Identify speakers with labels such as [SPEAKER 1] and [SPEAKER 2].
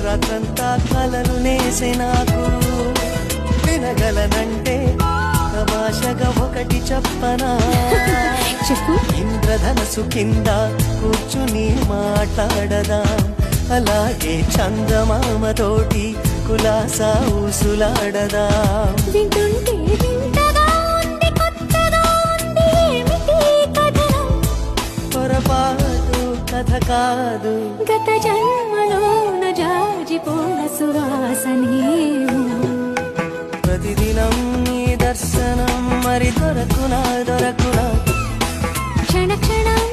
[SPEAKER 1] రాత్రంతా కలలు నేసే నాకు వినగలనంటే తమాషగా ఒకటి చెప్పనా
[SPEAKER 2] చెప్పు.
[SPEAKER 1] ఇంద్రధనసు కింద కూర్చుని మాట్లాడదా అలాగే చందమామతోటి కులాసా ఊసులాడదా
[SPEAKER 2] వింటుంటే వింతగా ఉంది, కొత్తగా ఉంది, ఏమిటి కథనం?
[SPEAKER 1] పొరపాటు కథ కాదు,
[SPEAKER 2] గత జన్మలోన జాజిపోన సువాసనేమో.
[SPEAKER 1] ప్రతిదినం నీ దర్శనం మరి దొరకునా
[SPEAKER 2] క్షణ క్షణం